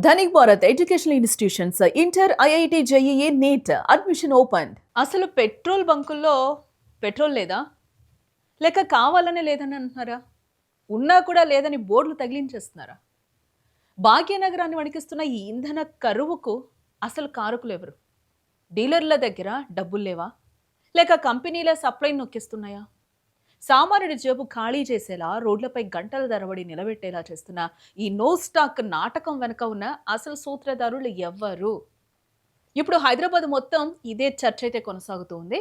Dhanik Bharat educational institutions inter IIT JEE NEET admission open. అసలు petrol బంకుల్లో petrol లేదా, లేక కావాలనే లేదని అంటున్నారా? ఉన్నా కూడా లేదని బోర్డులు తగిలించేస్తున్నారా? భాగ్యనగరాన్ని వణికిస్తున్న ఈ ఇంధన కరువుకు అసలు కారకులు ఎవరు? డీలర్ల దగ్గర డబ్బులు లేవా, లేక కంపెనీల సప్లై నొక్కిస్తున్నాయా? సామాన్యుడి జేబు ఖాళీ చేసేలా రోడ్లపై గంటల తరబడి నిలబెట్టేలా చేస్తున్న ఈ నో స్టాక్ నాటకం వెనుక ఉన్న అసలు సూత్రధారులు ఎవ్వరు? ఇప్పుడు హైదరాబాద్ మొత్తం ఇదే చర్చ అయితే కొనసాగుతుంది.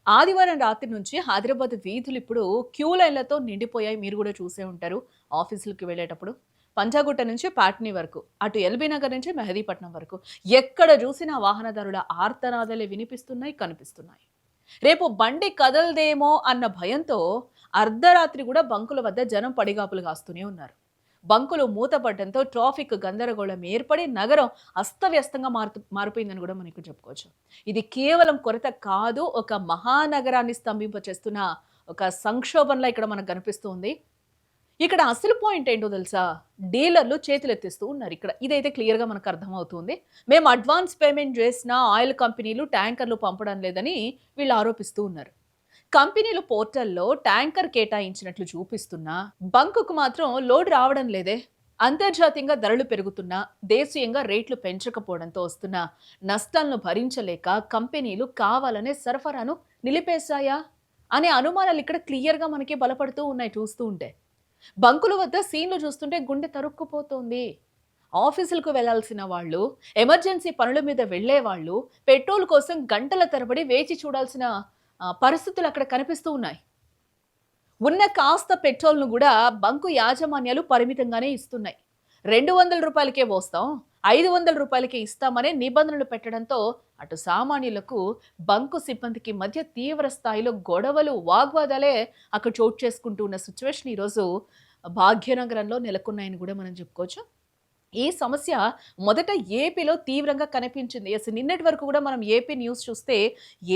ఆదివారం రాత్రి నుంచి హైదరాబాద్ వీధులు ఇప్పుడు క్యూ లైన్లతో నిండిపోయాయి. మీరు కూడా చూసే ఉంటారు ఆఫీసులకి వెళ్ళేటప్పుడు. పంజాగుట్ట నుంచి పాట్నీ వరకు, అటు ఎల్బీ నగర్ నుంచి మెహదీపట్నం వరకు ఎక్కడ చూసినా వాహనదారుల ఆర్తనాదాలే వినిపిస్తున్నాయి, కనిపిస్తున్నాయి. రేపు బండి కదలదేమో అన్న భయంతో అర్ధరాత్రి కూడా బంకుల వద్ద జనం పడిగాపులు కాస్తూనే ఉన్నారు. బంకులు మూతపడడంతో ట్రాఫిక్ గందరగోళం ఏర్పడి నగరం అస్తవ్యస్తంగా మారిపోయిందని కూడా మనకు చెప్పుకోవచ్చు. ఇది కేవలం కొరత కాదు, ఒక మహానగరాన్ని స్తంభింపచేస్తున్న ఒక సంక్షోభంలా ఇక్కడ మనకు కనిపిస్తుంది. ఇక్కడ అసలు పాయింట్ ఏంటో తెలుసా? డీలర్లు చేతులెత్తిస్తూ ఉన్నారు. ఇక్కడ ఇదైతే క్లియర్గా మనకు అర్థమవుతుంది. మేము అడ్వాన్స్ పేమెంట్ చేసిన ఆయిల్ కంపెనీలు ట్యాంకర్లు పంపడం లేదని వీళ్ళు ఆరోపిస్తూ ఉన్నారు. కంపెనీలు పోర్టల్లో ట్యాంకర్ కేటాయించినట్లు చూపిస్తున్నా బంకుకు మాత్రం లోడ్ రావడం లేదే. అంతర్జాతీయంగా ధరలు పెరుగుతున్నా, దేశీయంగా రేట్లు పెంచకపోవడంతో వస్తున్న నష్టాలను భరించలేక కంపెనీలు కావాలనే సరఫరాను నిలిపేశాయా అనే అనుమానాలు ఇక్కడ క్లియర్గా మనకి బలపడుతూ ఉన్నాయి చూస్తూ ఉంటే. బంకుల వద్ద సీన్లు చూస్తుంటే గుండె తరుక్కుపోతోంది. ఆఫీసులకు వెళ్లాల్సిన వాళ్ళు, ఎమర్జెన్సీ పనుల మీద వెళ్లే వాళ్ళు పెట్రోల్ కోసం గంటల తరబడి వేచి చూడాల్సిన పరిస్థితులు అక్కడ కనిపిస్తూ ఉన్నాయి. ఉన్న కాస్త పెట్రోల్ను కూడా బంకు యాజమాన్యాలు పరిమితంగానే ఇస్తున్నాయి. 200 రూపాయలకే పోస్తాం, 500 రూపాయలకే ఇస్తామనే నిబంధనలు పెట్టడంతో అటు సామాన్యులకు, బంకు సిబ్బందికి మధ్య తీవ్ర స్థాయిలో గొడవలు, వాగ్వాదాలే అక్కడ చోటు చేసుకుంటూ ఉన్న సిచ్యువేషన్ ఈరోజు భాగ్యనగరంలో నెలకొన్నాయని కూడా మనం చెప్పుకోవచ్చు. ఈ సమస్య మొదట ఏపీలో తీవ్రంగా కనిపించింది. అసలు నిన్నటి వరకు కూడా మనం ఏపీ న్యూస్ చూస్తే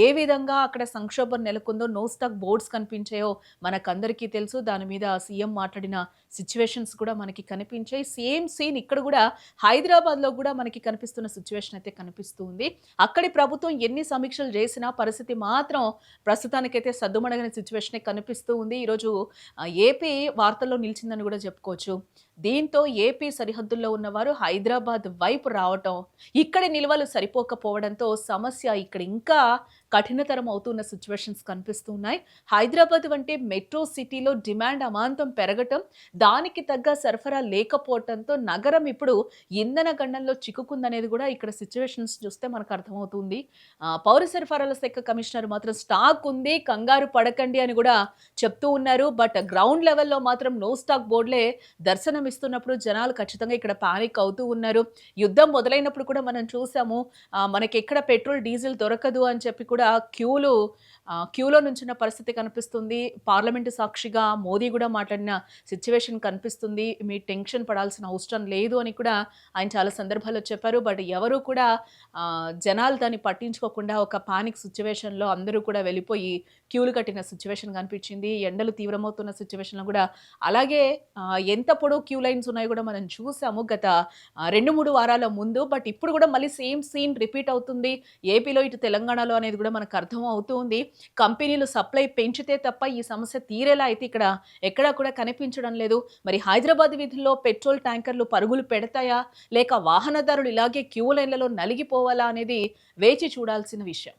ఏ విధంగా అక్కడ సంక్షోభం నెలకొందో, నో స్టాక్ బోర్డ్స్ కనిపించాయో మనకందరికీ తెలుసు. దాని మీద సీఎం మాట్లాడిన సిచ్యువేషన్స్ కూడా మనకి కనిపించాయి. సేమ్ సీన్ ఇక్కడ కూడా హైదరాబాద్లో కూడా మనకి కనిపిస్తున్న సిచ్యువేషన్ అయితే కనిపిస్తుంది. అక్కడి ప్రభుత్వం ఎన్ని సమీక్షలు చేసినా పరిస్థితి మాత్రం ప్రస్తుతానికైతే సద్దుమణగని సిచ్యువేషనే కనిపిస్తూ ఉంది. ఈరోజు ఏపీ వార్తల్లో నిలిచిందని కూడా చెప్పుకోవచ్చు. దీంతో ఏపీ సరిహద్దుల్లో ఉన్నవారు హైదరాబాద్ వైపు రావటం, ఇక్కడి నిల్వలు సరిపోకపోవడంతో సమస్య ఇక్కడ ఇంకా కఠినతరం అవుతున్న సిచ్యువేషన్స్ కనిపిస్తూ ఉన్నాయి. హైదరాబాద్ వంటి మెట్రో సిటీలో డిమాండ్ అమాంతం పెరగటం, దానికి తగ్గ సరఫరా లేకపోవడంతో నగరం ఇప్పుడు ఇంధన గండంలో చిక్కుకుందనేది కూడా ఇక్కడ సిచ్యువేషన్స్ చూస్తే మనకు అర్థమవుతుంది. పౌర సరఫరాల శాఖ కమిషనర్ మాత్రం స్టాక్ ఉంది, కంగారు పడకండి అని కూడా చెప్తూ ఉన్నారు. బట్ గ్రౌండ్ లెవెల్లో మాత్రం నో స్టాక్ బోర్డులే దర్శనం ఇస్తున్నప్పుడు జనాలు ఖచ్చితంగా ఇక్కడ పానిక్ అవుతూ ఉన్నారు. యుద్ధం మొదలైనప్పుడు కూడా మనం చూసాము, మనకి ఎక్కడ పెట్రోల్ డీజిల్ దొరకదు అని చెప్పి కూడా క్యూలో నుంచిన పరిస్థితి కనిపిస్తుంది. పార్లమెంటు సాక్షిగా మోదీ కూడా మాట్లాడిన సిచ్యువేషన్ కనిపిస్తుంది. మీ టెన్షన్ పడాల్సిన అవసరం లేదు అని కూడా ఆయన చాలా సందర్భాల్లో చెప్పారు. బట్ ఎవరు కూడా జనాలు దాన్ని పట్టించుకోకుండా ఒక పానిక్ సిచ్యువేషన్లో అందరూ కూడా వెళ్ళిపోయి క్యూలు కట్టిన సిచ్యువేషన్ కనిపించింది. ఎండలు తీవ్రమవుతున్న సిచ్యువేషన్లో కూడా అలాగే ఎంత పొడవు క్యూ లైన్స్ ఉన్నాయో కూడా మనం చూసాము గత 2-3 వారాల ముందు. బట్ ఇప్పుడు కూడా మళ్ళీ సేమ్ సీన్ రిపీట్ అవుతుంది ఏపీలో, ఇటు తెలంగాణలో అనేది కూడా మనకు అర్థం అవుతుంది. కంపెనీలు సప్లై పెంచితే తప్ప ఈ సమస్య తీరేలా అయితే ఇక్కడ ఎక్కడా కూడా కనిపించడం లేదు. మరి హైదరాబాద్ వీధుల్లో పెట్రోల్ ట్యాంకర్లు పరుగులు పెడతాయా, లేక వాహనదారులు ఇలాగే క్యూ లైన్లలో నలిగిపోవాలా అనేది వేచి చూడాల్సిన విషయం.